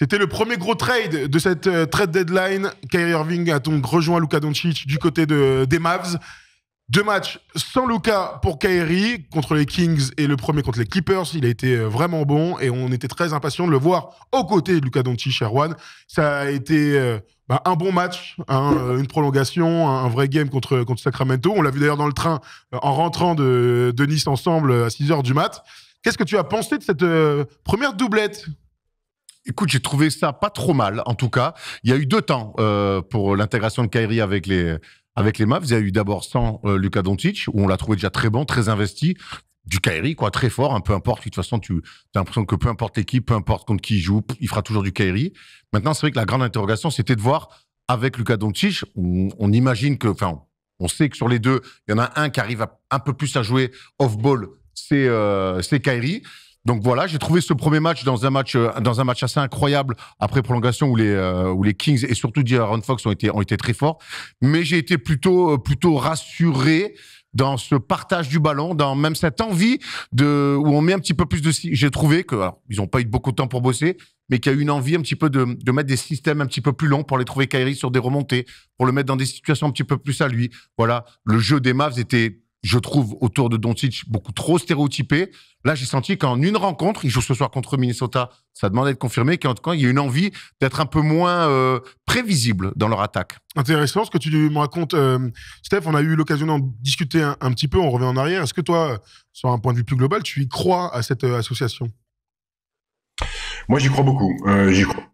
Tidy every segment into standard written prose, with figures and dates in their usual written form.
C'était le premier gros trade de cette trade deadline. Kyrie Irving a donc rejoint Luka Doncic du côté des Mavs. 2 matchs sans Luka pour Kyrie contre les Kings et le premier contre les Clippers. Il a été vraiment bon et on était très impatients de le voir aux côtés de Luka Doncic, Erwan. Ça a été un bon match, une prolongation, un vrai game contre Sacramento. On l'a vu d'ailleurs dans le train en rentrant de Nice ensemble à 6h du mat. Qu'est-ce que tu as pensé de cette première doublette ? Écoute, j'ai trouvé ça pas trop mal, en tout cas. Il y a eu 2 temps pour l'intégration de Kyrie avec les Mavs. Il y a eu d'abord sans Luka Doncic, où on l'a trouvé déjà très bon, très investi. Du Kyrie, quoi, très fort, peu importe. De toute façon, tu as l'impression que peu importe l'équipe, peu importe contre qui il joue, il fera toujours du Kyrie. Maintenant, c'est vrai que la grande interrogation, c'était de voir avec Luka Doncic, on imagine que, enfin, on sait que sur les deux, il y en a un qui arrive un peu plus à jouer off-ball, c'est Kyrie. Donc voilà, j'ai trouvé ce premier match dans un match assez incroyable après prolongation où les Kings et surtout De'Aaron Fox ont été très forts. Mais j'ai été plutôt rassuré dans ce partage du ballon, dans même cette envie où on met un petit peu plus de. J'ai trouvé que ils n'ont pas eu beaucoup de temps pour bosser, mais qu'il y a eu une envie un petit peu de mettre des systèmes un petit peu plus longs pour les trouver Kyrie sur des remontées, pour le mettre dans des situations un petit peu plus à lui. Voilà, le jeu des Mavs était, je trouve, autour de Doncic beaucoup trop stéréotypé. Là, j'ai senti qu'en une rencontre, il joue ce soir contre Minnesota, ça demande d'être confirmé, qu'en tout cas, il y a une envie d'être un peu moins prévisible dans leur attaque. Intéressant ce que tu me racontes. Steph, on a eu l'occasion d'en discuter un petit peu, on revient en arrière. Est-ce que toi, sur un point de vue plus global, tu y crois à cette association ? Moi, j'y crois beaucoup. J'y crois.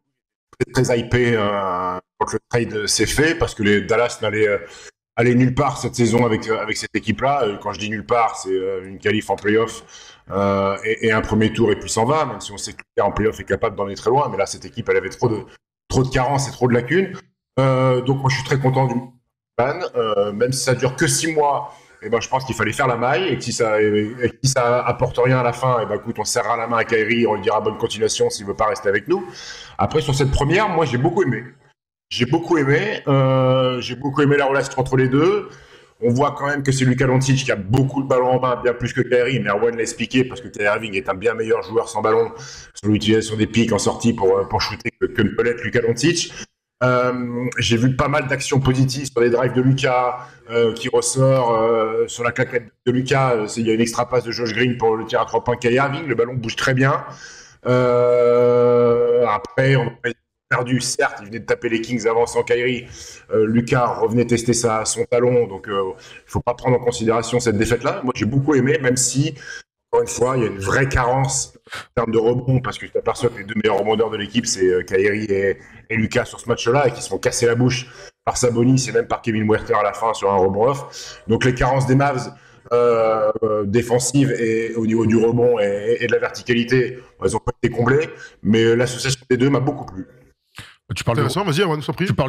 Très hypé quand le trade s'est fait, parce que les Dallas n'allaient aller nulle part cette saison avec cette équipe-là. Quand je dis nulle part, c'est une qualif en play-off et un premier tour et puis s'en va, même si on sait que en play-off est capable d'en aller très loin. Mais là, cette équipe, elle avait trop de carences et trop de lacunes. Donc moi, je suis très content du ban. Même si ça dure que 6 mois, je pense qu'il fallait faire la maille et que si ça apporte rien à la fin, écoute, on serrera la main à Kyrie, on lui dira bonne continuation s'il veut pas rester avec nous. Après, sur cette première, moi, j'ai beaucoup aimé la relation entre les deux. On voit quand même que c'est Luka Doncic qui a beaucoup de ballons en main, bien plus que Kyrie, mais Erwan l'a expliqué, parce que Kyrie Irving est un bien meilleur joueur sans ballon sur l'utilisation des pics en sortie pour shooter que ne peut l'être Luka Doncic. J'ai vu pas mal d'actions positives sur les drives de Luka qui ressort sur la claquette de Luka. Il y a une extra passe de Josh Green pour le tir à 3 points Kyrie Irving. Le ballon bouge très bien. Après, on a perdu, certes, il venait de taper les Kings avant sans Kyrie. Luka revenait tester son talon, donc il ne faut pas prendre en considération cette défaite-là. Moi, j'ai beaucoup aimé, même si, encore une fois, il y a une vraie carence en termes de rebond, parce que tu t'aperçois que les 2 meilleurs rebondeurs de l'équipe, c'est Kyrie et Luka sur ce match-là, et qui se font casser la bouche par Sabonis et même par Kevin Huerter à la fin sur un rebond off. Donc les carences des Mavs défensives et au niveau du rebond et de la verticalité, elles ont pas été comblées, mais l'association des deux m'a beaucoup plu. Tu parles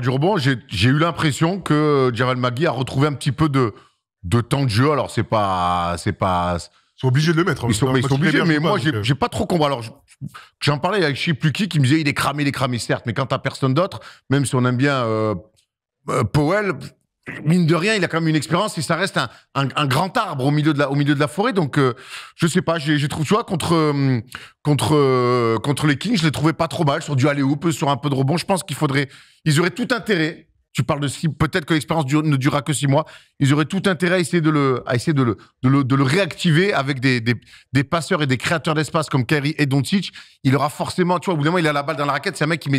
du rebond. J'ai eu l'impression que Javel McGee a retrouvé un petit peu de temps de jeu. Alors c'est pas. Ils sont obligés de le mettre. Ils sont obligés, mais moi j'ai pas trop compris. Alors j'en parlais avec je sais plus qui me disait il est cramé certes, mais quand t'as personne d'autre, même si on aime bien Powell, mine de rien, il a quand même une expérience et ça reste un grand arbre au milieu de la forêt. Donc, je sais pas, j'ai trouvé, tu vois, contre les Kings, je les trouvais pas trop mal sur du alley-oop, sur un peu de rebond. Je pense ils auraient tout intérêt. Tu parles de peut-être que l'expérience ne durera que 6 mois. Ils auraient tout intérêt à essayer de le réactiver avec des passeurs et des créateurs d'espace comme Kyrie et Doncic. Il aura forcément, tu vois, au bout d'un moment, il a la balle dans la raquette. C'est un mec qui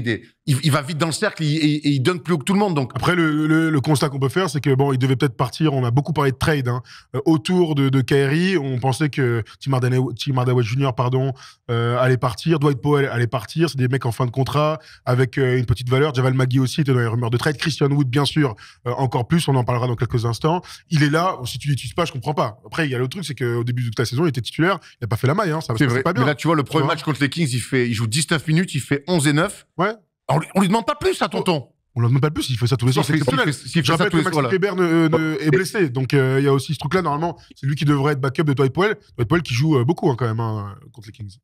il va vite dans le cercle et il donne plus haut que tout le monde. Donc après, le constat qu'on peut faire, c'est que il devait peut-être partir. On a beaucoup parlé de trade autour de Kyrie. On pensait que Tim Hardaway Jr. Allait partir, Dwight Powell allait partir. C'est des mecs en fin de contrat avec une petite valeur. Javel McGee aussi était dans les rumeurs de trade. Christian Wood, bien sûr, encore plus. On en parlera dans quelques instants. Il est là. Si tu l'utilises pas, je comprends pas. Après, il y a le truc, c'est qu'au début de la saison, il était titulaire. Il n'a pas fait la maille. Ça c'est vrai. Pas bien. Mais là, tu vois, le premier match contre les Kings, il joue 19 minutes, il fait 11-9. Ouais. On lui demande pas plus, à tonton. On ne demande pas plus, il fait ça tous les soirs. Je rappelle que Maxime Kleber est blessé. Donc, il y a aussi ce truc-là. Normalement, c'est lui qui devrait être backup de Dwight Powell. Dwight Powell qui joue beaucoup quand même contre les Kings.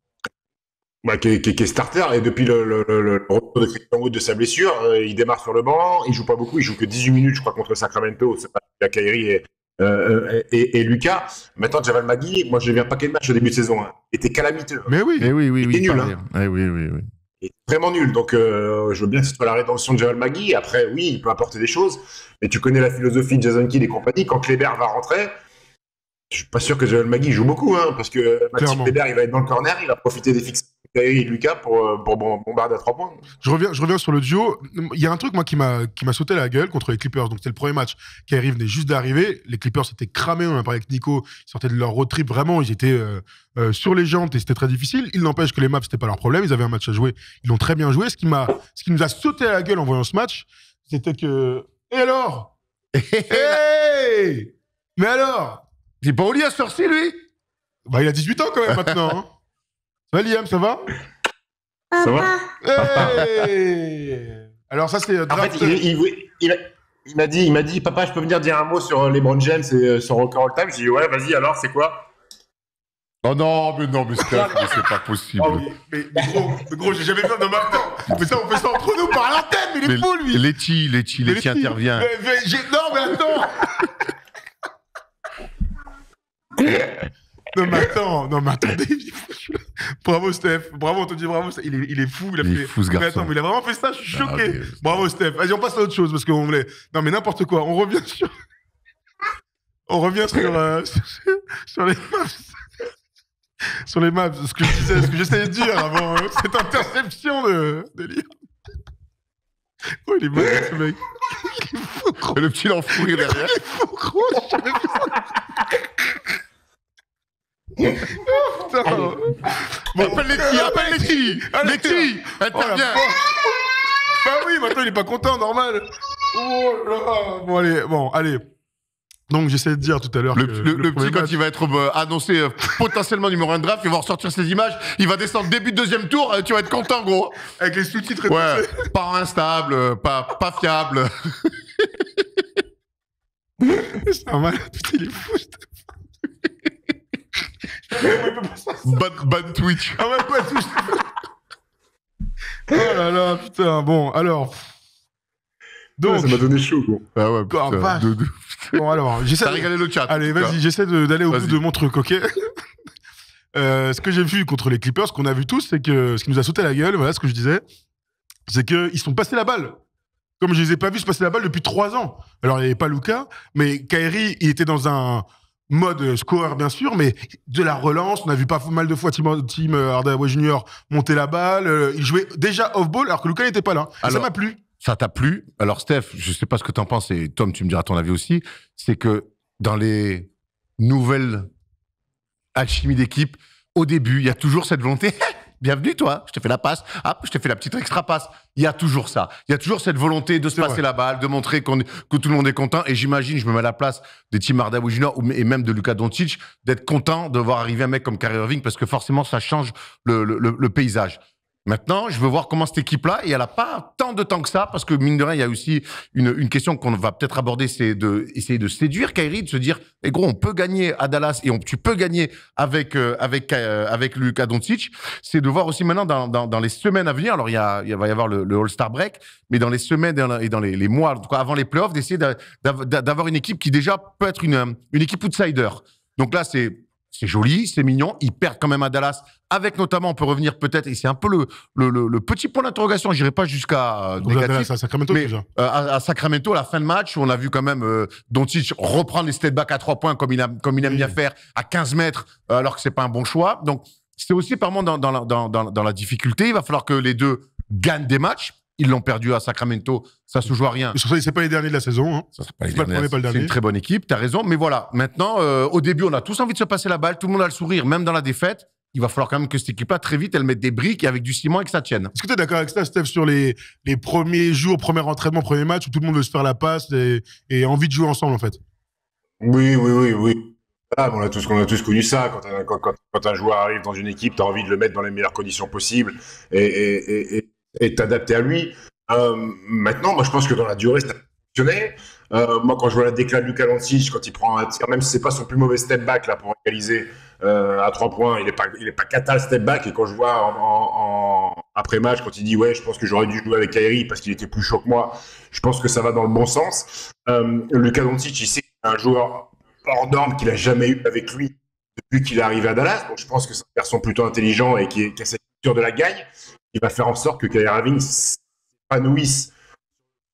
Qui est starter, et depuis le retour de Christian Wood de sa blessure, il démarre sur le banc, il joue pas beaucoup, il joue que 18 minutes, je crois, contre Sacramento. C'est pas la Kyrie et Luka. Maintenant, Javel McGee, moi j'ai vu un paquet de matchs au début de saison. Il était calamiteux. Mais oui. Il était nul. Oui. est vraiment nul. Donc, je veux bien que ce soit la rédemption de Jamal Magui. Après, oui, il peut apporter des choses, mais tu connais la philosophie de Jason Kidd et compagnie. Quand Kleber va rentrer, je suis pas sûr que Jamal Magui joue beaucoup, hein, parce que Maxime Kleber, il va être dans le corner, il va profiter des fixes de Kyrie et de Lucas pour bombarder à 3 points. Je reviens sur le duo. Il y a un truc, moi, qui m'a sauté la gueule contre les Clippers. Donc, c'était le premier match. Kyrie venait juste d'arriver. Les Clippers étaient cramés. On a parlé avec Nico. Ils sortaient de leur road trip. Vraiment, ils étaient sur les jantes et c'était très difficile. Il n'empêche que les Mavs, c'était pas leur problème. Ils avaient un match à jouer. Ils l'ont très bien joué. Ce qui nous a sauté à la gueule en voyant ce match, c'était que... Et alors? Hey! Mais alors? Il est pas au lit à ce heure-ci, lui? Bah, il a 18 ans quand même maintenant. Hein. Ça va, Liam, ça va? Ça va? Hey! Alors ça, c'est... En fait, il m'a dit, papa, je peux venir dire un mot sur LeBron James et son record all-time. J'ai dit, ouais, vas-y, alors, c'est quoi? Oh non, mais Steph, mais c'est pas possible. Oh, mais gros, j'ai jamais vu un homme attends. Mais ça, on fait ça entre nous par l'antenne, mais il est fou, lui. Letty intervient. Non, mais attends. Non, mais attendez. Bravo, Steph. Bravo, on te dit bravo. Il est fou. Il est fou, ce garçon. Mais attends, mais il a vraiment fait ça, je suis choqué. Bravo, Steph. Vas-y, on passe à autre chose, parce qu'on voulait... Non, mais n'importe quoi. On revient sur les Mavs. Sur les Mavs, ce que j'essayais de dire avant cette interception de Liam. Oh, il est malade, ce mec. Il est fou, gros. Et le petit l'enfourri derrière. Il est fou, gros. J'ai jamais vu ça. Oh, putain. Bon, appelle Letty. Letty, interviens. Bah oui, maintenant, il est pas content, normal. Oh là. Bon, allez. Donc, j'essaie de dire tout à l'heure le petit, quand il va être annoncé potentiellement numéro 1 de draft, il va ressortir ses images, il va descendre début de deuxième tour, tu vas être content, gros. Avec les sous-titres. Ouais, pas instable, pas fiable. C'est un malade, putain, il est fou. Ban Twitch. Ah ouais, pas Twitch. Oh là là, putain, bon, alors... Donc, ouais, ça m'a donné chaud, quoi. Ah ouais, putain. Bon, alors, j'essaie. T'as régalé le chat. Allez, vas-y, j'essaie d'aller au bout de mon truc, ok? Ce que j'ai vu contre les Clippers, ce qu'on a vu tous, c'est que ce qui nous a sauté la gueule, voilà ce que je disais, c'est qu'ils sont passés la balle. Comme je les ai pas vus se passer la balle depuis 3 ans. Alors, il n'y avait pas Luka, mais Kyrie, il était dans un mode scoreur, bien sûr, mais de la relance. On a vu pas mal de fois Tim Hardaway Jr. monter la balle. Il jouait déjà off-ball, alors que Luka n'était pas là. Alors, ça m'a plu. Ça t'a plu? Alors, Steph, je sais pas ce que t'en penses, et Tom, tu me diras ton avis aussi, c'est que dans les nouvelles alchimies d'équipe, au début, il y a toujours cette volonté. Bienvenue, toi, je te fais la passe. Hop, je te fais la petite extra passe. Il y a toujours ça. Il y a toujours cette volonté de se passer la balle, de montrer que tout le monde est content. Et j'imagine, je me mets à la place de Tim Hardaway Jr. et même de Luka Doncic, d'être content de voir arriver un mec comme Kyrie Irving, parce que forcément, ça change le paysage. Maintenant, je veux voir comment cette équipe-là, et elle n'a pas tant de temps que ça, parce que mine de rien, il y a aussi une question qu'on va peut-être aborder, c'est d'essayer de séduire Kyrie, de se dire, eh gros, on peut gagner à Dallas et tu peux gagner avec Luka Doncic. C'est de voir aussi maintenant dans les semaines à venir, alors il va y avoir le All-Star break, mais dans les semaines et dans les mois, en tout cas avant les playoffs, d'essayer d'avoir une équipe qui déjà peut être une équipe outsider. Donc là, c'est joli, c'est mignon. Ils perdent quand même à Dallas, avec notamment, on peut revenir peut-être, et c'est un peu le petit point d'interrogation, je n'irai pas jusqu'à négatif, à Sacramento, mais déjà. À Sacramento, à la fin de match, où on a vu quand même Doncic reprendre les step back à 3 points, comme il aime bien faire, à 15 mètres, alors que c'est pas un bon choix. Donc, c'est aussi apparemment dans la difficulté. Il va falloir que les deux gagnent des matchs. Ils l'ont perdu à Sacramento, ça se joue à rien. Et sur ça, c'est pas les derniers de la saison. Hein. Ça, c'est pas le premier, pas le dernier. C'est une très bonne équipe, t'as raison. Mais voilà, maintenant, au début, on a tous envie de se passer la balle, tout le monde a le sourire, même dans la défaite. Il va falloir quand même que cette équipe-là, très vite, elle mette des briques et avec du ciment et que ça tienne. Est-ce que tu es d'accord avec ça, Steph, sur les premiers jours, premier entraînement, premier match, où tout le monde veut se faire la passe et envie de jouer ensemble, en fait? Oui. Ah, on a tous connu ça. Quand un joueur arrive dans une équipe, tu as envie de le mettre dans les meilleures conditions possibles et t'adapter à lui. Maintenant, moi, je pense que dans la durée, ça a fonctionné. Moi, quand je vois la déclat de Luka Doncic, quand il prend un tir, même si c'est pas son plus mauvais step back là pour égaliser à 3 points, il est pas cata le step back. Et quand je vois après match, quand il dit ouais, je pense que j'aurais dû jouer avec Kyrie parce qu'il était plus chaud que moi, je pense que ça va dans le bon sens. Luka Doncic, il sait qu'il y a un joueur hors norme qu'il a jamais eu avec lui depuis qu'il est arrivé à Dallas. Donc je pense que c'est un garçon plutôt intelligent et qui a cette culture de la gagne. qui va faire en sorte que Kyrie Irving s'épanouisse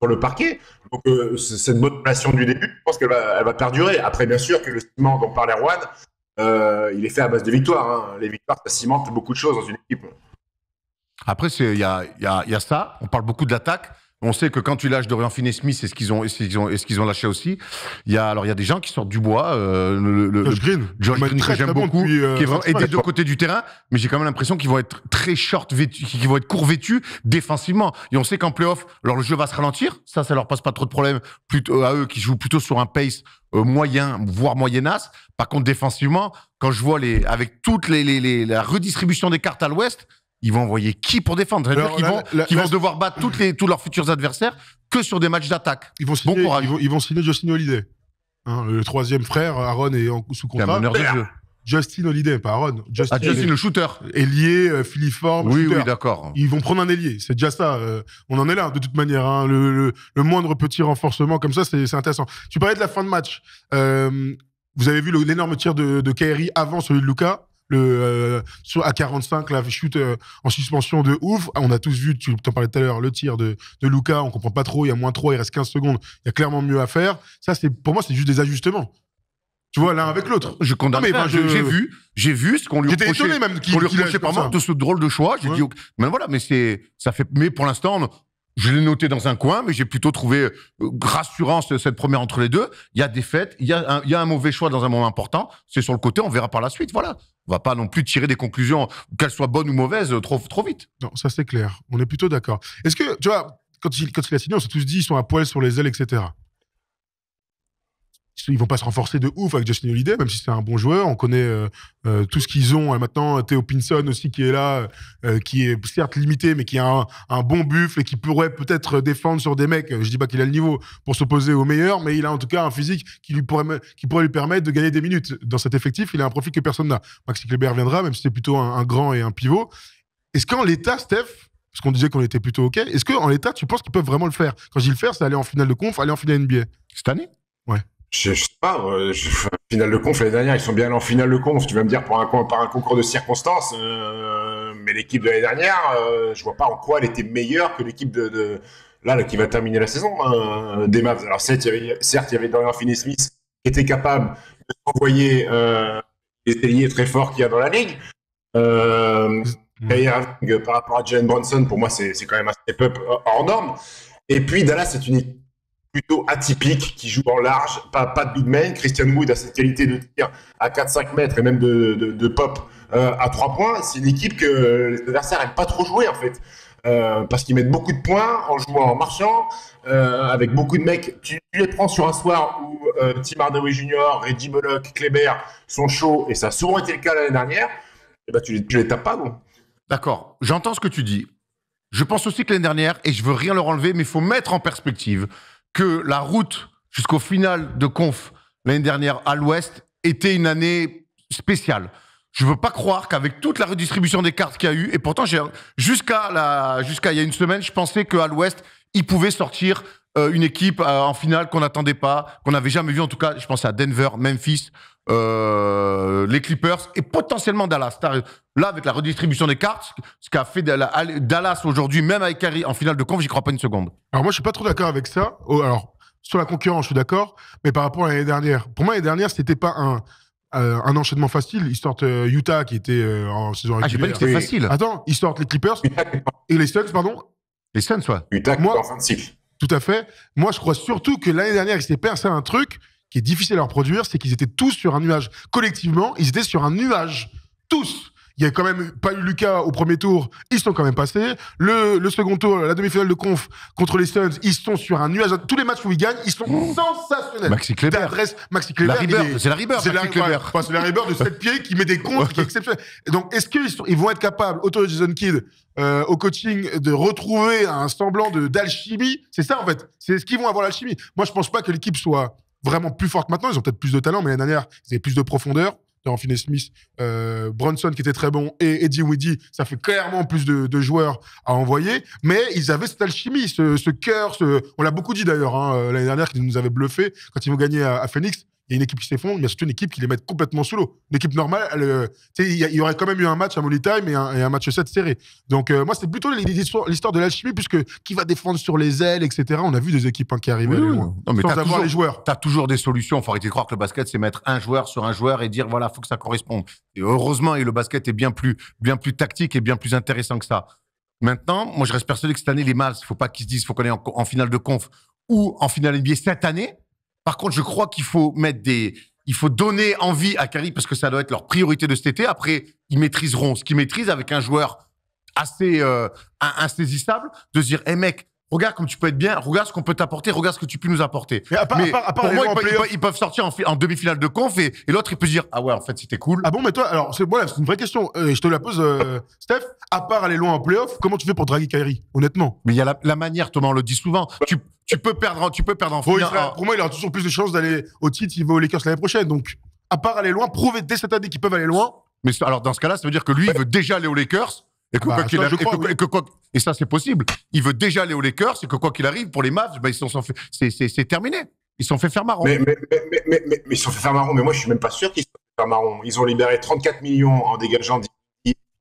sur le parquet. Donc, cette bonne relation du début, je pense qu'elle va perdurer. Après, bien sûr, que le ciment dont parlait Erwan, il est fait à base de victoires. Hein. Les victoires, ça cimente beaucoup de choses dans une équipe. Après, il y a ça. On parle beaucoup de l'attaque. On sait que quand tu lâches Dorian Finney-Smith, c'est ce qu'ils ont lâché aussi. Il y a des gens qui sortent du bois. Josh Green. Josh Green, que j'aime beaucoup, qui vont aider des deux côtés du terrain. Mais j'ai quand même l'impression qu'ils vont être très short vêtus, qu'ils vont être court vêtus défensivement. Et on sait qu'en playoff, alors le jeu va se ralentir. Ça leur pose pas trop de problème. Plutôt à eux qui jouent plutôt sur un pace moyen, voire moyennasse. Par contre, défensivement, quand je vois avec toute la redistribution des cartes à l'Ouest, ils vont envoyer qui pour défendre? Ils vont devoir battre tous leurs futurs adversaires que sur des matchs d'attaque. Bon courage. Ils vont signer Justin Holiday. Hein, le troisième frère, Aaron, est sous contrat. C'est un meneur de jeu. Justin Holiday, pas Aaron. Justin le shooter. Ailier, filiforme, oui, shooter. Oui, d'accord. Ils vont prendre un ailier, c'est déjà ça. On en est là, de toute manière. Hein. Le moindre petit renforcement comme ça, c'est intéressant. Tu parlais de la fin de match. Vous avez vu l'énorme tir de Kyrie avant celui de Luka. À 45, la shoot en suspension de ouf. On a tous vu, tu t'en parlais tout à l'heure, le tir de Luka, on comprend pas trop, il y a moins 3, il reste 15 secondes, il y a clairement mieux à faire. Ça, pour moi, c'est juste des ajustements. Tu vois, l'un avec l'autre. Je condamne. J'ai vu ce qu'on lui reprochait. J'étais étonné même qu'il reprochait par moi de ce drôle de choix. J'ai dit, mais voilà, mais pour l'instant, je l'ai noté dans un coin, mais j'ai plutôt trouvé rassurant cette première entre les deux. Il y a des faits, il y a un mauvais choix dans un moment important. C'est sur le côté, on verra par la suite. Voilà. On va pas non plus tirer des conclusions, qu'elles soient bonnes ou mauvaises, trop vite. Non, ça c'est clair. On est plutôt d'accord. Est-ce que, tu vois, quand il a signé, on s'est tous dit, ils sont à poil sur les ailes, etc. Ils vont pas se renforcer de ouf avec Justin Holiday, même si c'est un bon joueur. On connaît tout ce qu'ils ont. Maintenant, Theo Pinson aussi qui est là, qui est certes limité, mais qui a un bon buffle et qui pourrait peut-être défendre sur des mecs. Je dis pas qu'il a le niveau pour s'opposer aux meilleurs, mais il a en tout cas un physique qui pourrait lui permettre de gagner des minutes. Dans cet effectif, il a un profil que personne n'a. Maxi Kleber viendra, même si c'est plutôt un grand et un pivot. Est-ce qu'en l'état, Steph, parce qu'on disait qu'on était plutôt OK, est-ce qu'en l'état, tu penses qu'ils peuvent vraiment le faire? Quand je dis le faire, c'est aller en finale de conf, aller en finale NBA. Cette année? Ouais. Je sais pas, finale de conf l'année dernière, ils sont bien allés en finale de conf. Tu vas me dire par un concours de circonstances, mais l'équipe de l'année dernière, je vois pas en quoi elle était meilleure que l'équipe là qui va terminer la saison des Mavs. Alors certes, il y avait Dorian Finney-Smith qui était capable de s'envoyer les ailiers très forts qu'il y a dans la ligue. Par rapport à Jalen Brunson, pour moi, c'est quand même un step-up hors norme. Et puis Dallas, c'est une équipe plutôt atypique, qui joue en large, pas de big man. Christian Wood a cette qualité de tir à 4-5 mètres et même de pop à 3 points. C'est une équipe que les adversaires n'aiment pas trop jouer, en fait. Parce qu'ils mettent beaucoup de points en jouant en marchant, avec beaucoup de mecs. Tu les prends sur un soir où Tim Hardaway Jr., Reggie Bullock, Kleber sont chauds, et ça a souvent été le cas l'année dernière, et ben tu les tapes pas, non. D'accord, j'entends ce que tu dis. Je pense aussi que l'année dernière, et je veux rien leur enlever, mais il faut mettre en perspective que la route jusqu'au final de conf l'année dernière à l'Ouest était une année spéciale. Je veux pas croire qu'avec toute la redistribution des cartes qu'il y a eu, et pourtant jusqu'à il y a une semaine, je pensais qu'à l'Ouest, ils pouvaient sortir une équipe en finale qu'on n'attendait pas, qu'on n'avait jamais vu. En tout cas, je pensais à Denver, Memphis, les Clippers et potentiellement Dallas. Là, avec la redistribution des cartes, ce qu'a fait Dallas aujourd'hui, même avec Kyrie en finale de conf, j'y crois pas une seconde. Alors moi, je suis pas trop d'accord avec ça. Alors, sur la concurrence, je suis d'accord, mais par rapport à l'année dernière, pour moi, l'année dernière, c'était pas un enchaînement facile. Ils sortent Utah, qui était en saison régulière. J'ai pas dit que c'était facile. Attends, ils sortent les Clippers et les Suns, pardon. Les Suns, ouais. Utah, moi, en fin de cycle. Tout à fait. Moi, je crois surtout que l'année dernière, il s'est passé un truc qui est difficile à reproduire, c'est qu'ils étaient tous sur un nuage. Collectivement, ils étaient sur un nuage. Tous. Il n'y a quand même pas eu Luka au premier tour, ils sont quand même passés. Le second tour, la demi-finale de conf contre les Suns, ils sont sur un nuage. Tous les matchs où ils gagnent, ils sont sensationnels. Maxi Kleber. Maxi Kleber. C'est la Ribber, Maxi Kleber. C'est la Ribber de 7 pieds qui met des comptes, qui est exceptionnel. Donc, est-ce qu'ils vont être capables, autour de Jason Kidd, au coaching, de retrouver un semblant d'alchimie? C'est ça, en fait. C'est ce qu'ils vont avoir, l'alchimie. Moi, je pense pas que l'équipe soit vraiment plus forte maintenant. Ils ont peut-être plus de talent, mais l'année dernière, ils avaient plus de profondeur. Dorian Finney-Smith, Brunson qui était très bon, et Eddie Widdy, ça fait clairement plus de joueurs à envoyer, mais ils avaient cette alchimie, ce cœur, on l'a beaucoup dit d'ailleurs, l'année dernière, qu'ils nous avaient bluffé quand ils vont gagner à Phoenix. il y a une équipe qui s'effondre, il y a surtout une équipe qui les met complètement sous l'eau. Une équipe normale, il y aurait quand même eu un match à Money Time et un match 7 serré. Donc, moi, c'est plutôt l'histoire de l'alchimie, puisque qui va défendre sur les ailes, etc. On a vu des équipes qui arrivaient loin, sans avoir les joueurs. Tu as toujours des solutions. Il faut arrêter de croire que le basket, c'est mettre un joueur sur un joueur et dire, voilà, il faut que ça corresponde. Et heureusement, le basket est bien plus tactique et bien plus intéressant que ça. Maintenant, moi, je reste persuadé que cette année, les Mavs, il ne faut pas qu'ils se disent qu'il faut qu'on est en finale de conf ou en finale NBA cette année. Par contre, je crois qu'il faut il faut donner envie à Kyrie parce que ça doit être leur priorité de cet été. Après, ils maîtriseront ce qu'ils maîtrisent avec un joueur assez insaisissable, de se dire, hey mec, regarde comme tu peux être bien, regarde ce qu'on peut t'apporter, regarde ce que tu peux nous apporter. Mais à part pour moi, ils peuvent sortir en demi-finale de conf et l'autre, il peut se dire, ah ouais, en fait, c'était cool. Ah bon, mais toi, alors, c'est une vraie question. Je te la pose, Steph. À part aller loin en playoff, comment tu fais pour draguer Kyrie, honnêtement? Mais il y a la manière, Thomas, on le dit souvent. Tu peux perdre en finale. Pour moi, il aura toujours plus de chances d'aller au titre s'il va aux Lakers l'année prochaine. Donc, à part aller loin, prouver dès cette année qu'ils peuvent aller loin. Mais alors, dans ce cas-là, ça veut dire que lui, il veut déjà aller aux Lakers. Et ça, c'est possible. Il veut déjà aller aux Lakers et que quoi qu'il arrive, pour les Mavs, c'est terminé. Ils se sont fait faire marron. Mais ils se sont fait faire marron. Mais moi, je suis même pas sûr qu'ils se sont fait faire marron. Ils ont libéré 34 millions en dégageant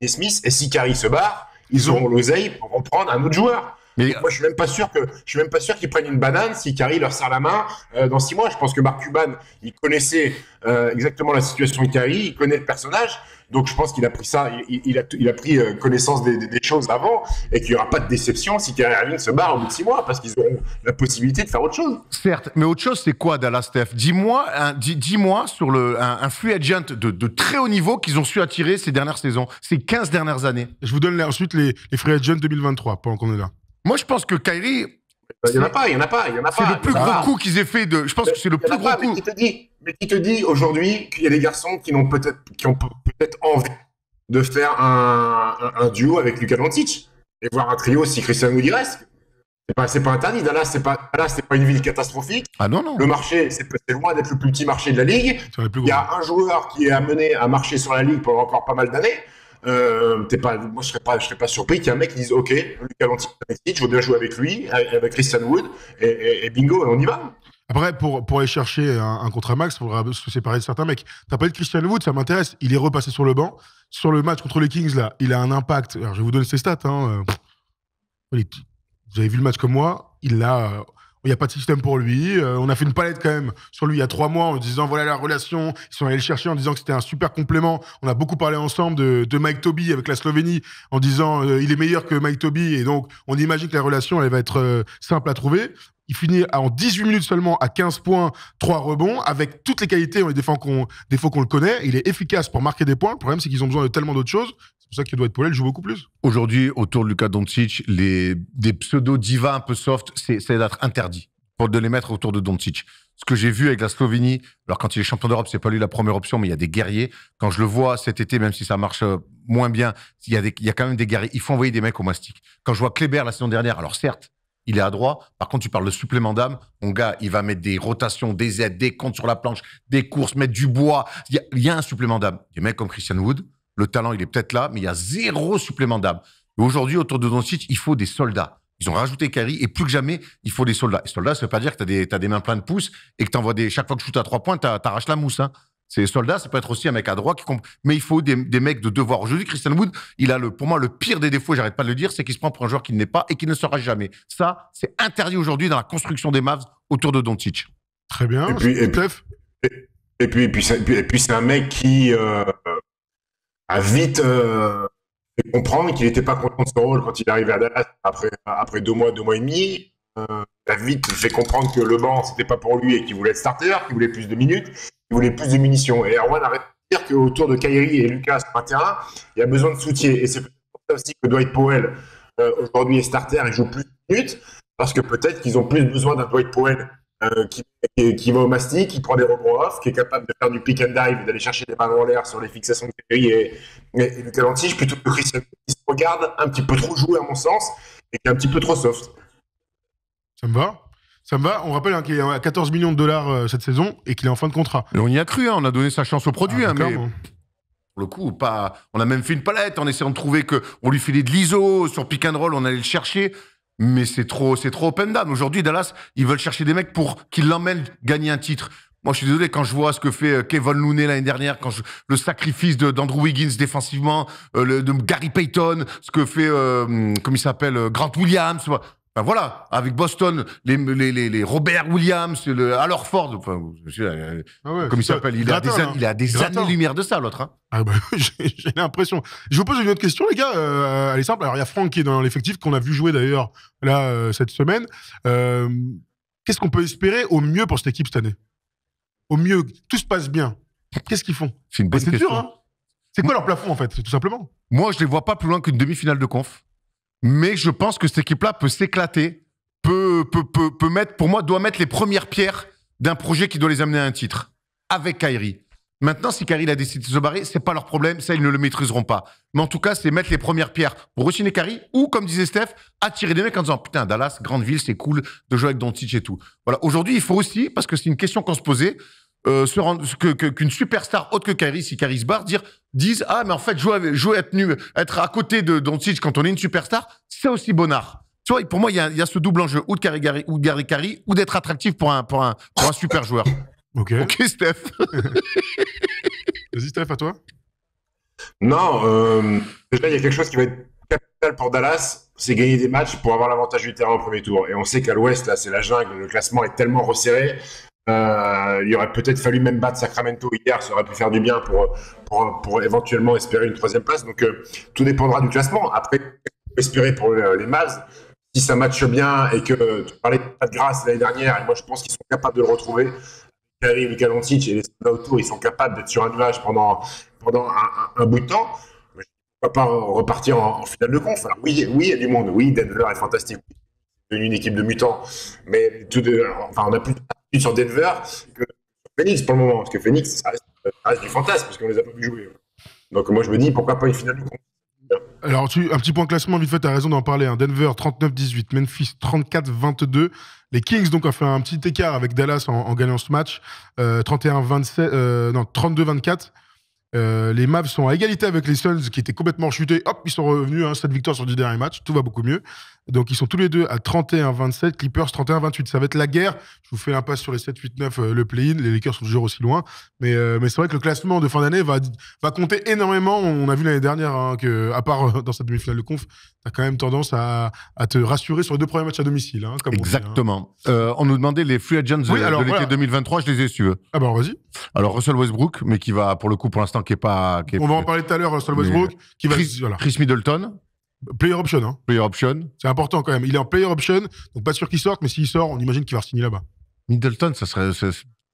Smith. Et si Kyrie se barre, ils auront l'oseille pour reprendre un autre joueur. Mais moi, je suis même pas sûr qu'ils prennent une banane si Kyrie leur serre la main dans 6 mois. Je pense que Mark Cuban, il connaissait exactement la situation de Kyrie, il connaît le personnage. Donc, je pense qu'il a pris ça, il a pris connaissance des choses avant et qu'il n'y aura pas de déception si Kyrie Irving se barre au bout de 6 mois parce qu'ils auront la possibilité de faire autre chose. Certes, mais autre chose, c'est quoi, Dallas, Steph? Dis-moi sur un free agent de très haut niveau qu'ils ont su attirer ces dernières saisons, ces 15 dernières années. Je vous donne ensuite les free agents 2023, pendant qu'on est là. Moi, je pense que Kyrie... Il n'y en a pas. C'est le plus gros coup qu'ils aient fait je pense que c'est le plus gros coup. Mais qui te dit aujourd'hui qu'il y a des garçons qui ont peut-être envie de faire un duo avec Luka Doncic et voir un trio si Christian Wood y reste. C'est pas interdit. Dallas, c'est pas une ville catastrophique. Ah non. Le marché, c'est loin d'être le plus petit marché de la ligue. Il y a un joueur qui est amené à marcher sur la ligue pendant encore pas mal d'années. Moi, je serais pas surpris qu'il y ait un mec qui dise OK, Luka Doncic, je veux bien jouer avec lui, avec Christian Wood, et bingo, on y va. Après, pour aller chercher un contrat max, il faudra se séparer de certains mecs. T'as pas de Christian Wood, ça m'intéresse. Il est repassé sur le banc. Sur le match contre les Kings, là, il a un impact. Alors, je vais vous donner ses stats. Vous avez vu le match comme moi. Il n'y a pas de système pour lui. On a fait une palette quand même sur lui il y a 3 mois en disant voilà la relation. Ils sont allés le chercher en disant que c'était un super complément. On a beaucoup parlé ensemble de Mike Tobey avec la Slovénie en disant il est meilleur que Mike Tobey. Et donc, on imagine que la relation, elle va être simple à trouver. Il finit en 18 minutes seulement à 15 points, 3 rebonds, avec toutes les qualités des fois qu'on le connaît. Il est efficace pour marquer des points. Le problème, c'est qu'ils ont besoin de tellement d'autres choses. C'est pour ça que Dwight Powell joue beaucoup plus. Aujourd'hui, autour de Luka Doncic, des pseudo-divas un peu soft, c'est d'être interdit pour de les mettre autour de Doncic. Ce que j'ai vu avec la Slovénie, alors quand il est champion d'Europe, c'est pas lui la première option, mais il y a des guerriers. Quand je le vois cet été, même si ça marche moins bien, il y a quand même des guerriers. Il faut envoyer des mecs au mastic. Quand je vois Kleber la saison dernière, alors certes, il est à droit. Par contre, tu parles de supplément d'âme. Mon gars, il va mettre des rotations, des aides, des comptes sur la planche, des courses, mettre du bois. Il y a un supplément d'âme. Des mecs comme Christian Wood, le talent, il est peut-être là, mais il y a 0 supplément d'âme. Et aujourd'hui, autour de Doncic, il faut des soldats. Ils ont rajouté Kyrie et plus que jamais, il faut des soldats. Et soldats, ça veut pas dire que t'as des mains pleines de pouces et que t'envoies chaque fois que tu shootes à 3 points, t'arraches la mousse, hein. Ces soldats, ça peut être aussi un mec à droite mais il faut des mecs de devoir. Aujourd'hui, Christian Wood, il a pour moi le pire des défauts, j'arrête pas de le dire, c'est qu'il se prend pour un joueur qu'il n'est pas et qui ne sera jamais. Ça, c'est interdit aujourd'hui dans la construction des Mavs autour de Doncic. Très bien. Et puis c'est un mec qui a vite fait comprendre qu'il n'était pas content de son rôle quand il est arrivé à Dallas après 2 mois et demi. Il a vite fait comprendre que le banc, c'était pas pour lui et qu'il voulait être starter, qu'il voulait plus de minutes, qu'il voulait plus de munitions. Et Erwan arrête de dire qu'autour de Kyrie et Lucas sur un terrain, il y a besoin de soutien. Et c'est pour ça aussi que Dwight Powell, aujourd'hui, est starter et joue plus de minutes, parce que peut-être qu'ils ont plus besoin d'un Dwight Powell qui va au mastic, qui prend des rebonds off, qui est capable de faire du pick and dive et d'aller chercher des ballons en l'air sur les fixations de Kyrie et Luka Doncic, plutôt que Christian qui se regarde un petit peu trop jouer à mon sens et qui est un petit peu trop soft. Ça me va. On rappelle qu'il est à 14 millions de dollars cette saison et qu'il est en fin de contrat. Et on y a cru, on a donné sa chance au produit, mais bon. Pour le coup, on a même fait une palette en essayant de trouver qu'on lui filait de l'ISO sur pick and roll, on allait le chercher. Mais c'est trop open down. Aujourd'hui, Dallas, ils veulent chercher des mecs pour qu'ils l'emmènent gagner un titre. Moi, je suis désolé, quand je vois ce que fait Kevin Looney l'année dernière, le sacrifice d'Andrew Wiggins défensivement, de Gary Payton, ce que fait, comment il s'appelle, Grant Williams. Ben voilà, avec Boston, les Robert Williams, Al Horford, enfin, comme il s'appelle, il est à des années-lumière de ça, l'autre. Hein. Ah bah, j'ai l'impression. Je vous pose une autre question, les gars. Elle est simple. Alors, il y a Franck qui est dans l'effectif, qu'on a vu jouer d'ailleurs là cette semaine. Qu'est-ce qu'on peut espérer au mieux pour cette équipe cette année? Au mieux, tout se passe bien. Qu'est-ce qu'ils font? C'est une bonne question. Dur, hein. C'est quoi leur plafond, en fait, tout simplement? Moi, je les vois pas plus loin qu'une demi-finale de conf. Mais je pense que cette équipe-là peut s'éclater, peut mettre, pour moi, doit mettre les premières pierres d'un projet qui doit les amener à un titre, avec Kyrie. Maintenant, si Kyrie a décidé de se barrer, c'est pas leur problème, ça, ils ne le maîtriseront pas. Mais en tout cas, c'est mettre les premières pierres pour re-signer Kyrie, ou, comme disait Steph, attirer des mecs en disant, putain, Dallas, grande ville, c'est cool de jouer avec Doncic et tout. Voilà. Aujourd'hui, il faut aussi, parce que c'est une question qu'on se posait, qu'une superstar autre que Kyrie, si Kyrie se barre, disent ah mais en fait jouer être à côté de Doncic quand on est une superstar, c'est aussi bon art. Tu vois, pour moi il y a ce double enjeu ou de garder Kyrie ou d'être attractif pour un super joueur. Ok, Steph. Vas-y Steph, à toi. Non, déjà il y a quelque chose qui va être capital pour Dallas, c'est gagner des matchs pour avoir l'avantage du terrain au premier tour. Et on sait qu'à l'Ouest là c'est la jungle, le classement est tellement resserré. Il aurait peut-être fallu même battre Sacramento hier, ça aurait pu faire du bien pour éventuellement espérer une troisième place. Donc tout dépendra du classement. Après, espérer pour les Mavs, si ça matche bien et que tu parlais de pas de grâce l'année dernière, et moi je pense qu'ils sont capables de le retrouver. Kyrie, Luka Doncic et les soldats autour, ils sont capables d'être sur un nuage pendant un bout de temps. Mais pourquoi pas repartir en finale de conf? Alors oui, il y a du monde. Oui, Denver est fantastique. C'est devenu une équipe de mutants, mais on a plus sur Denver que Phoenix pour le moment, parce que Phoenix, ça reste du fantasme, parce qu'on les a pas vu jouer. Donc moi je me dis, pourquoi pas une finale du conf? Alors, un petit point classement, vite fait, tu as raison d'en parler. Hein. Denver 39-18, Memphis 34-22. Les Kings donc ont fait un petit écart avec Dallas en gagnant ce match, 32-24. Les Mavs sont à égalité avec les Suns qui étaient complètement chutés. Hop, ils sont revenus, 7 victoires sur 10 derniers matchs. Tout va beaucoup mieux. Donc, ils sont tous les deux à 31-27. Clippers 31-28. Ça va être la guerre. Je vous fais un pass sur les 7, 8, 9, le play-in. Les Lakers sont toujours aussi loin. Mais c'est vrai que le classement de fin d'année va compter énormément. On a vu l'année dernière que, à part dans cette demi-finale de conf, tu as quand même tendance à te rassurer sur les 2 premiers matchs à domicile. Comme exactement. On dit, on nous demandait les free agents de l'été 2023. Je les ai su. Ah bah vas-y. Alors, Russell Westbrook, mais qui va, pour le coup, pour l'instant, on va en parler tout à l'heure, Russell Westbrook. Chris Middleton. Player option. Hein. Player option. C'est important quand même. Il est en player option, donc pas sûr qu'il sorte, mais s'il sort, on imagine qu'il va signer là-bas. Middleton, ça serait.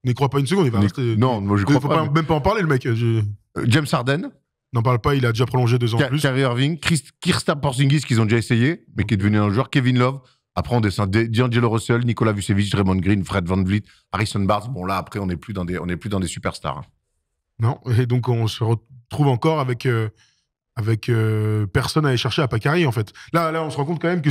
N'y crois pas une seconde, il va rester. Non, moi je crois pas. Même pas en parler, le mec. James Harden. N'en parle pas, il a déjà prolongé 2 ans plus. Kyrie Irving, Kristaps Porzingis, qu'ils ont déjà essayé, mais qui est devenu un joueur. Kevin Love. Après, on descend D'Angelo Russell, Nikola Vucevic, Draymond Green, Fred VanVleet, Harrison Barnes. Bon, là, après, on n'est plus dans des superstars. Hein. Non, et donc on se retrouve encore avec personne à aller chercher à pas Kyrie, en fait. Là, on se rend compte quand même que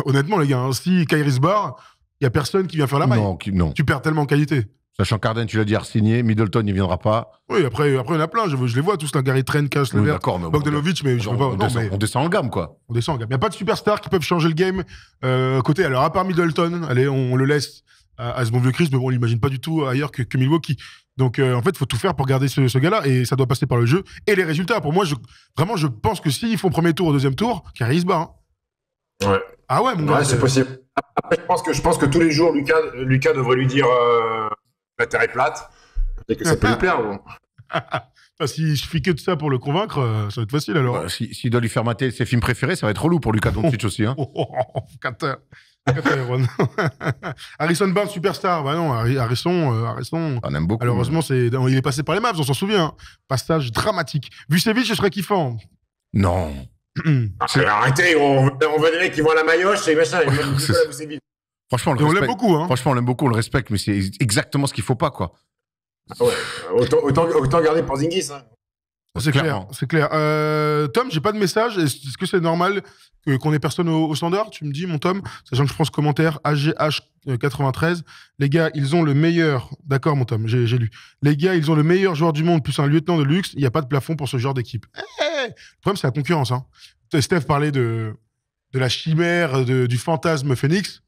honnêtement, les gars, si Kyrie se barre, il n'y a personne qui vient faire la maille. Non. Tu perds tellement en qualité. Sachant qu'Arden, tu l'as dit, signé, Middleton, il ne viendra pas. Oui, après, il y en a plein. Je les vois tous, là, Gary Trent, Cash, oui, d'accord, mais Bogdanovic, mais je peux pas. On descend en gamme, quoi. On descend en gamme. Il n'y a pas de superstars qui peuvent changer le game côté. Alors, à part Middleton, allez, on le laisse à ce bon vieux Chris, mais bon, on l'imagine pas du tout ailleurs que Milwaukee. Donc, en fait, il faut tout faire pour garder ce gars-là, et ça doit passer par le jeu et les résultats. Pour moi, je pense que s'ils font premier tour ou deuxième tour, Kyrie se bat. Hein. Ouais. Ah ouais, mon gars. Ouais, c'est possible. Après, je pense que tous les jours, Lucas devrait lui dire la terre est plate. Peut-être que ça peut lui plaire. Bon. Si je fais que de ça pour le convaincre, ça va être facile alors. S'il doit lui faire mater ses films préférés, ça va être relou pour Luka Doncic aussi. Hein. Harrison Barnes, superstar. Bah non, Harrison. On aime beaucoup. Malheureusement, il est passé par les Mavs, on s'en souvient. Hein. Passage dramatique. Vucevic, ce serait kiffant. Non. Arrêtez, on veut des mecs qui vont à la maillotche et machin. Franchement, on l'aime beaucoup. Hein. Franchement, on l'aime beaucoup, on le respecte, mais c'est exactement ce qu'il faut pas, quoi. Ouais. Autant garder Porzingis. Hein. C'est clair. Tom, j'ai pas de message. Est-ce que c'est normal qu'on ait personne au standard? Tu me dis, mon Tom, sachant que je pense commentaire AGH93. Les gars, ils ont le meilleur. D'accord, mon Tom, j'ai lu. Les gars, ils ont le meilleur joueur du monde plus un lieutenant de luxe. Il n'y a pas de plafond pour ce genre d'équipe. Le problème, c'est la concurrence. Hein. Steph parlait de la chimère, du fantasme Phoenix.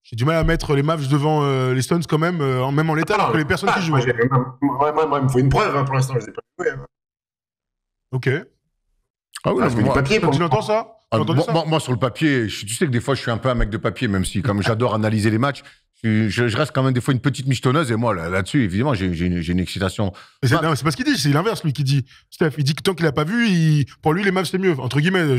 J'ai du mal à mettre les Mavs devant les Suns quand même, même en l'état, alors que les personnes qui jouent. Moi, il me faut une preuve, hein, pour l'instant, je les ai pas joués. Hein. Ok. Ah oui, Je mets du papier. Tu l'entends ça? Moi, sur le papier, tu sais que des fois, je suis un peu un mec de papier, même si, comme j'adore analyser les matchs, je reste quand même des fois une petite michetonneuse. Et moi, là-dessus, évidemment, j'ai une excitation. C'est pas ce qu'il dit, c'est l'inverse, lui, qui dit. Steph, il dit que tant qu'il a pas vu, pour lui, les Mavs, c'est mieux. Entre guillemets.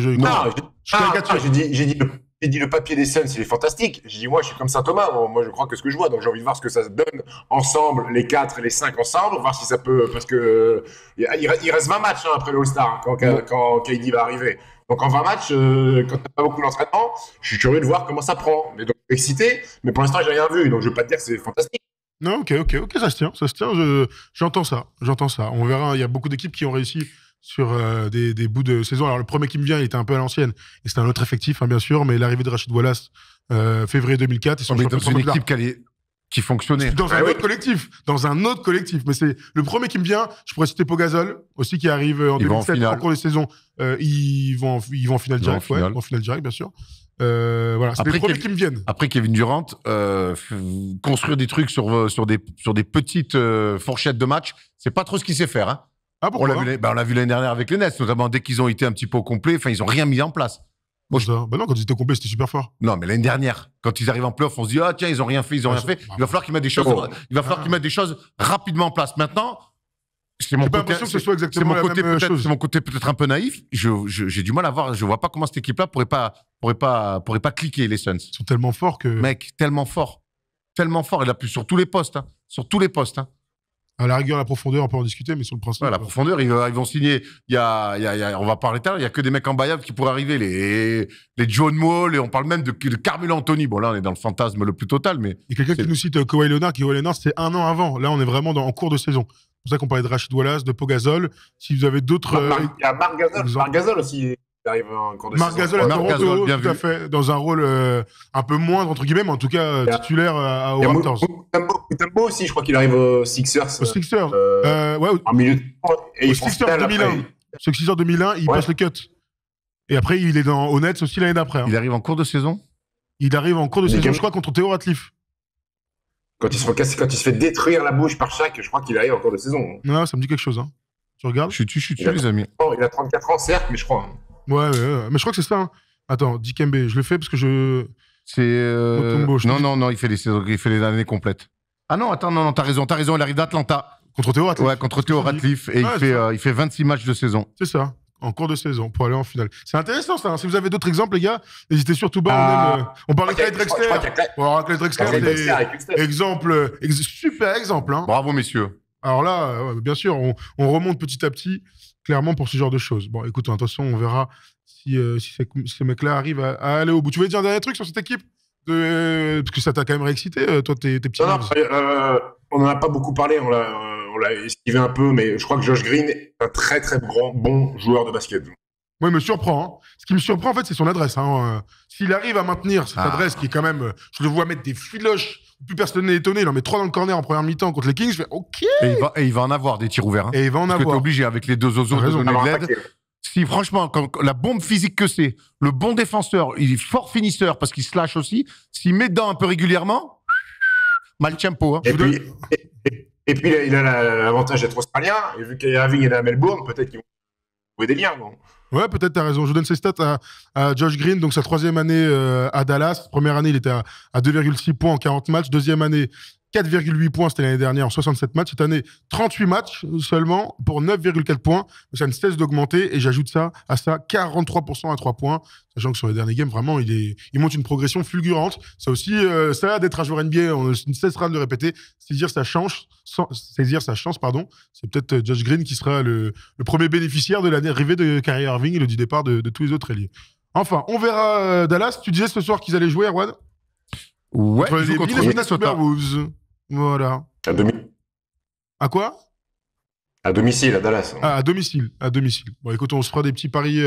J'ai dit le papier des Suns, il est fantastique. J'ai dit, moi, je suis comme Saint-Thomas. Moi, je crois que ce que je vois. Donc, j'ai envie de voir ce que ça se donne ensemble, les 4 et les 5 ensemble, voir si ça peut. Parce que il reste 20 matchs après le All-Star, quand KD va arriver. Donc, en 20 matchs, quand t'as pas beaucoup d'entraînement, je suis curieux de voir comment ça prend. Mais donc, excité, mais pour l'instant, j'ai rien vu. Donc, je veux pas te dire que c'est fantastique. Non, ok, ça se tient. J'entends ça. On verra, il y a beaucoup d'équipes qui ont réussi sur des bouts de saison. Alors, le premier qui me vient, il était un peu à l'ancienne, et c'était un autre effectif, hein, bien sûr, mais l'arrivée de Rashid Wallace, février 2004, ils sont dans une équipe qui fonctionnait. Dans un autre collectif. Mais c'est le premier qui me vient. Je pourrais citer Pogazol, aussi, qui arrive en 2007, en cours de saison. Ils vont en finale directe, en finale directe, bien sûr. Voilà, c'est les premiers qui me viennent. Après Kevin Durant, construire des trucs sur des petites fourchettes de match, c'est pas trop ce qu'il sait faire. Hein. Ah, on l'a vu l'année dernière avec les Nets, notamment dès qu'ils ont été un petit peu au complet, ils ont rien mis en place. Bah non, quand ils étaient au complet, c'était super fort. Non, mais l'année dernière, quand ils arrivent en playoff, on se dit ah tiens, ils ont rien fait. Il va falloir qu'ils mettent des choses. Il va falloir qu'ils mettent des choses rapidement en place. Maintenant, c'est mon côté. C'est mon côté peut-être un peu naïf. J'ai du mal à voir. Je vois pas comment cette équipe-là pourrait pas cliquer les Suns. Ils sont tellement forts que. Mec, tellement fort. Il a pu sur tous les postes. Hein. Sur tous les postes. Hein. À la rigueur, la profondeur, on peut en discuter, mais sur le principe. Ouais, la profondeur, ils vont signer. On va parler tout à l'heure, il y a que des mecs embaillables qui pourraient arriver. Les John Wall, et on parle même de Carmelo Anthony. Bon, là, on est dans le fantasme le plus total, mais. Il y a quelqu'un qui nous cite Kawhi Leonard. Kawhi Leonard, c'était 1 an avant. Là, on est vraiment en cours de saison. C'est pour ça qu'on parlait de Rashid Wallace, de Pogazol. Si vous avez d'autres. Il y a Marc Gasol aussi. Il arrive en cours de Marc saison. Gasol à Toronto, tout à fait, dans un rôle un peu moindre, entre guillemets, mais en tout cas titulaire aux Raptors. Mutombo aussi, je crois qu'il arrive aux Sixers. Aux Sixers. En milieu de aux Sixers 2001. Aux Sixers 2001, il passe le cut. Et après, il est aux Nets aussi l'année d'après. Hein. Il arrive en cours de saison. Il arrive en cours de saison, je crois, contre Theo Ratliff. Quand il se fait détruire la bouche par Shaq, je crois qu'il arrive en cours de saison. Non, ça me dit quelque chose. Hein. Tu regardes? Je suis dessus, les amis. Il a 34 ans, certes, mais je crois. Ouais, mais je crois que c'est ça. Hein. Attends, Dikembe, je le fais parce que je. C'est. Non, il fait les années complètes. Ah non, attends, non, t'as raison, il arrive d'Atlanta. Contre Theo Ratliff. Ouais, contre Theo Ratliff. Et il fait 26 matchs de saison. C'est ça, en cours de saison, pour aller en finale. C'est intéressant, ça. Hein. Si vous avez d'autres exemples, les gars, n'hésitez surtout pas. On parle de Clyde Drexler. Clyde Drexler, super exemple. Hein. Bravo, messieurs. Alors là, bien sûr, on remonte petit à petit, clairement, pour ce genre de choses. Bon, écoute, attention, on verra si ces mecs-là arrivent à aller au bout. Tu veux dire un dernier truc sur cette équipe parce que ça t'a quand même réexcité, toi, tes petits. Non, on n'en a pas beaucoup parlé, on l'a esquivé un peu, mais je crois que Josh Green est un très très bon joueur de basket. Moi, il me surprend. Hein. Ce qui me surprend, en fait, c'est son adresse. Hein. S'il arrive à maintenir cette adresse qui est quand même... je le vois mettre des filoches. Plus personne n'est étonné. Il en met 3 dans le corner en première mi-temps contre les Kings. Je fais OK. Et il va en avoir des tirs ouverts. Hein. Et il va en Parce avoir. que t'es obligé avec les deux oiseaux de donner de l'aide. Si franchement, la bombe physique que c'est, le bon défenseur, il est fort finisseur parce qu'il se lâche aussi. S'il met dedans un peu régulièrement, mal tempo. Hein. Et puis, il a l'avantage d'être australien. Et vu qu'il y a Irving et à Melbourne, peut-être qu'ils vont trouver des liens. Bon. Ouais, peut-être t'as raison. Je donne ses stats à Josh Green, donc sa 3e année à Dallas. Première année, il était à 2,6 points en 40 matchs. Deuxième année, 4,8 points, c'était l'année dernière en 67 matchs. Cette année, 38 matchs seulement pour 9,4 points. Ça ne cesse d'augmenter et j'ajoute ça à ça 43% à 3 points. Sachant que sur les derniers games, vraiment, il monte une progression fulgurante. Ça aussi, ça d'être un joueur NBA, on ne cessera de le répéter. Saisir sa chance, c'est peut-être Josh Green qui sera le premier bénéficiaire de l'arrivée de Kyrie Irving et du départ de tous les autres alliés. Enfin, on verra Dallas. Tu disais ce soir qu'ils allaient jouer, Erwan? Ouais, contre les Minnesota Timberwolves. Voilà. À quoi? À domicile, à Dallas. À domicile. Bon, écoute, on se fera des petits paris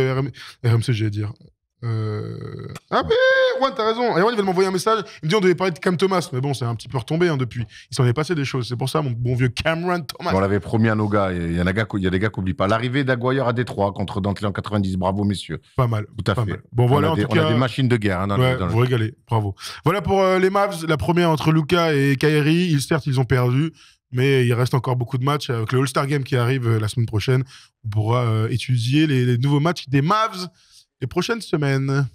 RMC, j'allais dire. Ah mais Juan, t'as raison. Et Juan, il vient de m'envoyer un message. Il me dit on devait parler de Cam Thomas, mais bon, c'est un petit peu retombé depuis. Il s'en est passé des choses. C'est pour ça, mon bon vieux Cameron Thomas. On l'avait promis à nos gars. Il y a des gars qui n'oublient pas. L'arrivée d'Aguirre à Détroit contre Dantley en 90. Bravo, messieurs. Pas mal. Tout à pas fait. Mal. Bon, voilà, on a des machines de guerre. Hein, vous régalez. Bravo. Voilà pour les Mavs. La première entre Luka et Kyrie. Certes, ils ont perdu. Mais il reste encore beaucoup de matchs. Avec le All-Star Game qui arrive la semaine prochaine, on pourra étudier les nouveaux matchs des Mavs les prochaines semaines.